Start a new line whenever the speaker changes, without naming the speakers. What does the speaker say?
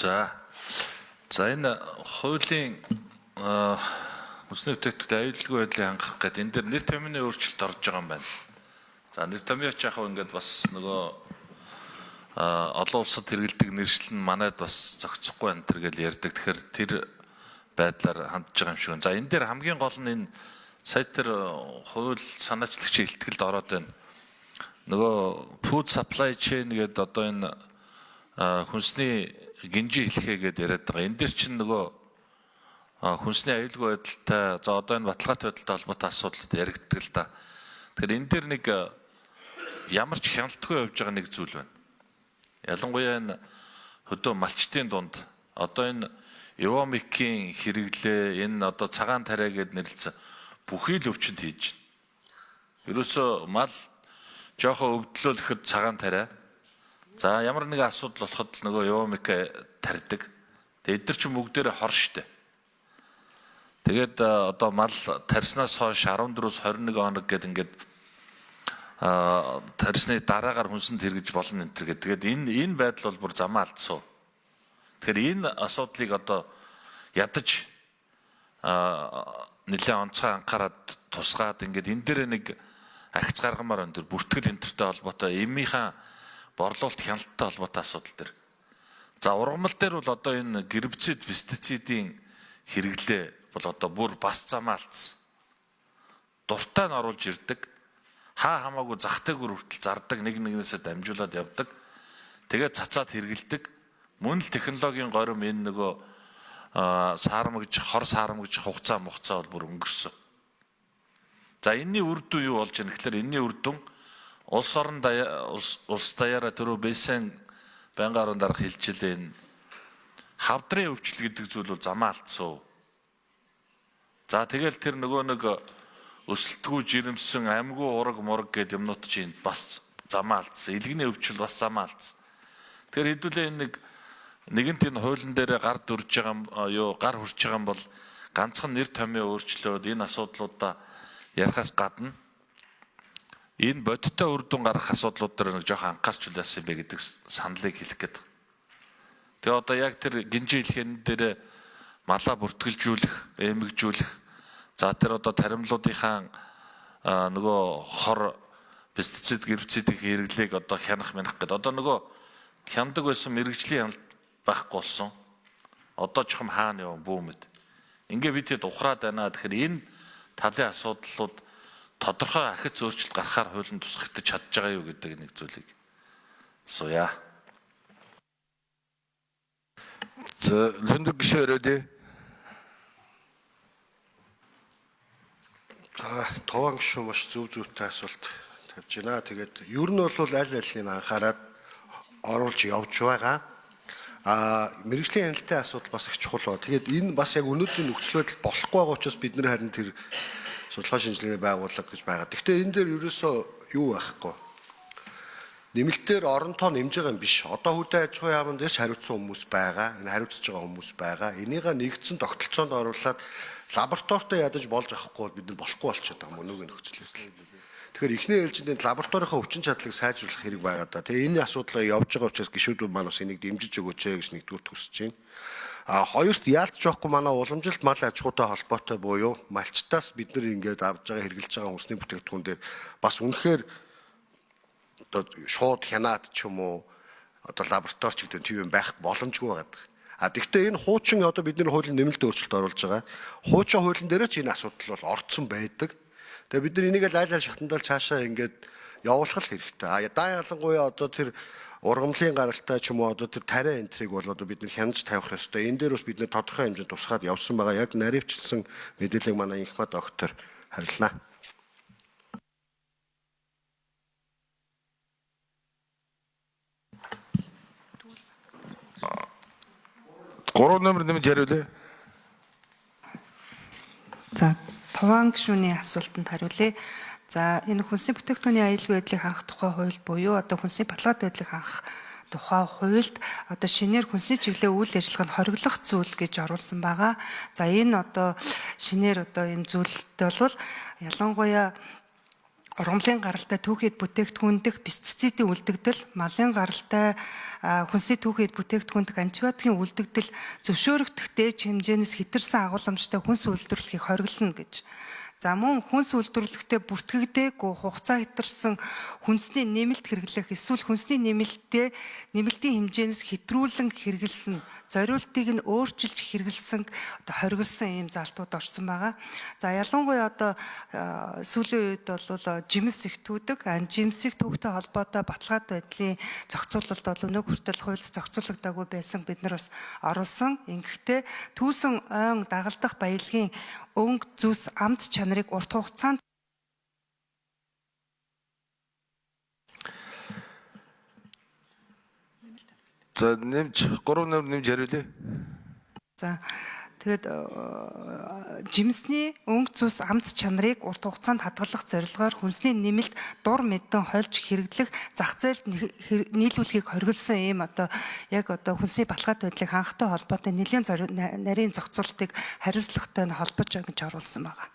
За энэ хуулийн хүнсний бүтээгдэхүүн аюулгүй байдлыг хангах гэдэг энэ дээр нэр томьёоны өөрчлөлт орж байгаа юм байна. За нэр томьёоч яг ингээд бас нөгөө олон улсад хэрэгэлдэг нэршил нь манайд бас зохицохгүй байна тэргээл ярьдаг. Тэгэхээр тэр байдлаар хандж байгаа юм шиг байна. За энэ дээр хамгийн гол нь энэ сая тэр хууль санаачлагчийн илтгэлд ороод байна. Нөгөө food supply chain гэдэг одоо энэ хүнсний гинжи хэлхээ гэдээ яриад байгаа. Энэ дээр чинь нөгөө хүнсний аюулгүй байдалтай за одоо энэ баталгаатай байдалтай холбоотой асуудлууд яригддаг л да. Тэгэхээр энэ дээр нэг ямар ч хяналтгүй явж байгаа нэг зүйл байна. Ялангуяа энэ хөдөө малчтын дунд одоо энэ Евомикийн хэрэглээ энэ одоо цагаан тариа гэд нэрлэлсэн бүхий л өвчнөд хийж байна. Ерөөсөө мал жоохон өвдлөөлөхөд цагаан тариа. За ямар нэгэн асуудал болоход л нөгөө Евомик тарьдаг. Тэгээд эдгээр чинь бүгдээрээ хор штэ. Тэгээд одоо мал тарьснаас хойш 14-с 21 хоног гэд ингээд тарьсны дараагаар хүнсэнд хэрэгж болно энэ төр гэдэг. Тэгээд энэ байдал бол бүр замаа алдсан. Тэгэхээр энэ асуудлыг одоо ядаж нэлээд онцгой анхаарад тусгаад ингээд энэ дээр нэг агц гаргамаар энэ бүртгэл энтертэй холбоотой эмийнхаа борлуулалт хяналттай холбоотой асуудал дээр. За ургамал дээр бол одоо энэ гербицид, пестицидийн хэрэглээ бол одоо бүр бас замаа алдсан. Дуртай нь оруулж ирдэг. Хаа хамаагүй захдаг хүртэл зардаг нэг нэгнээсээ дамжуулаад явдаг. Тэгээд цацаад хэрэгэлдэг. Мөн л технологийн горим энэ нөгөө саармагж, хор саармагж хугацаа бол бүр өнгөрсөн. За энэний үр дүн юу болж байна гэхээр энэний үр дүн улс орон улс даяараа түрүү Бэсэн байнгын орон дарга хэлжлээ энэ хавдрын өвчл гэдэг зүйл бол замаа алдсан. За тэгэл тэр нөгөө нэг өсөлтгүй жирэмсэн амьгүй ураг мураг гэдэг юмнууд чинь бас замаа алдсан. Илгэний өвчл бас замаа алдсан. Тэгэхээр хэдүүлээ энэ нэгэнт энэ хуулийн дээр гар хурж байгаа юм бол ганцхан нэр томьёо өөрчлөөд энэ асуудлуудаа ярихаас гадна энэ бодиттой үр дүн гарах асуудлууд дээр нэг жоохон анхаарч үлээсэн бэ гэдэг саналыг хэлэх гээд. Тэгээ одоо яг тэр гинжи хэлхэн дээр малаа бүртгэлжүүлэх, эмгжүүлэх, за тэр одоо таримлуудынхаа нөгөө хор пестицид, гербицидийн хэрэглээг одоо хянах мянах гэдэг. Одоо нөгөө хяндаг байсан мэрэгжлийн хяналт байхгүй болсон. Одоо ч юм хаана яваа бүүмэд. Ингээ бид хэд ухраад байна. Тэгэхээр энэ талын асуудлууд тодорхой ахиц өөрчлөлт гарахаар хуулийн тусгагдаж чадж байгаа юу гэдэг нэг зүйлийг асууя.
За лөндөг гişэ өрөөдөө.
Тован гişүү маш зүйтэй асуулт тавьж байна. Тэгээд ер нь бол аль алийг анхаарад оруулж явж байгаа. Мэргэжлийн хяналтын асуудал бас их чухал байна. Тэгээд энэ бас яг өнөөдрийн нөхцөл байдал болохгүй байгаа учраас бид нэр харин тэр судалгаа шинжилгээний байгууллага гэж байгаа. Гэхдээ энэ дээр ерөөсөө юу байхгүй. Нэмэлтээр оронтоо нэмж байгаа юм биш. Одоо хөдөө аж ахуйн яамн дээрс хариуцсан хүмүүс байгаа. Энэ хариуцж байгаа хүмүүс байгаа. Энийг нэгдсэн тогтолцоонд оруулаад лабораторитой ядаж болж авахгүй бид нар болохгүй болчиход байгаа юм өнөөгийн нөхцөл байдал. Тэгэхээр эхний ээлжинд лабораторийнхаа хүчин чадлыг сайжруулах хэрэг байгаа да. Тэгээ энэ асуудлыг явж байгаа учраас гишүүдүүд маань бас энийг дэмжиж өгөөч гэж нэгдүгээр хүсэж байна. Хоёрт яалтж байхгүй манай уламжилт мал аж ахуйтай холбоотой буюу малчтаас бид нар ингээд авж байгаа хэрэгжилж байгаа хүнсний бүтээгдэхүүн дээр бас үнэхээр одоо шууд хянаад ч юм уу одоо лабораторич гэдэг тийм юм байх боломжгүй байгаа. Тэгвэл энэ хуучин одоо бидний хуулийн нэмэлт өөрчлөлт оруулж байгаа. Хуучин хуулийн дээр ч энэ асуудал бол орцсон байдаг. Тэгээ бид нар энийг аль аль шатандаа цаашаа ингээд явуулах хэрэгтэй. Даа ялангуяа одоо тэр ургамлын гаралтай ч юм уу одоо тэр тариа энтриг бол одоо бид нар хянаж тавих ёстой. Энэ дээр бас бид нар тодорхой хэмжээнд тусгаад явсан байгаа. Яг наривчлсан мэдээлэл манай инхма доктор харилнаа.
3 номер нэмж хариулъя.
За, Тован гишүүний асуултанд хариулъя. За, энэ хүнсний бүтээгдэхүүний аюулгүй байдлыг хангах тухай хууль буюу одоо хүнсний баталгаат байдлыг хангах тухай хуульд одоо шинээр хүнсний чиглэлийн үйл ажиллагаанд хориглох зүйл гэж оруулсан байгаа. За, энэ одоо шинээр одоо энэ зүйлд бол ялангуяа ургамлын гаралтай түүхэд бүтээгдэхүүн дэх пестицидийн үлдэгдэл, малын гаралтай хүнсний түүхэд бүтээгдэхүүн дэх антибиотикийн үлдэгдэл зөвшөөрөгдөх дээд хэмжээнээс хэтэрсэн агуулмжтай хүнс үйлдвэрлэхийг хориглоно гэж. За мөн хүнс үйлдвэрлэхдээ бүртгэгдээгүй хугацаа хэтэрсэн хүнсний нэмэлт хэрэглэх эсвэл хүнсний нэмэлтийн хэмжээнээс хэтрүүлэн хэрэгэлсэн, зориултыг нь өөрчилж хэрэгэлсэн одоо хориглосон ийм залтууд орсон байгаа. За ялангуяа одоо сүүлийн үед бол жимс их түүдэг, жимс их түүхтэй холбоотой баталгаад байдлын зохицуулалт бол өнөө хүртэл хуульд зохицуулагдаагүй байсан бид нар бас оруулсан. Ингэхдээ түүсэн ойн дагалдах баялагын өнгө зүс амт чанарыг урт хугацаанд
За нэмж 3 номер нэмж хариулъя.
за тэгэд жимсний өнгө зүс амт чанарыг урт хугацаанд хадгалах зорилгоор хүнсний нэмэлт дур мэдэн хольж хэрэглэх зах зээлд нийлүүлэхийг хориглосон ийм одоо яг одоо хүнсний баталгаад байдлыг хангахтай холбоотой нэлийн нарийн зохицуултыг хариуцлагатай нь холбож гэж оруулсан байна.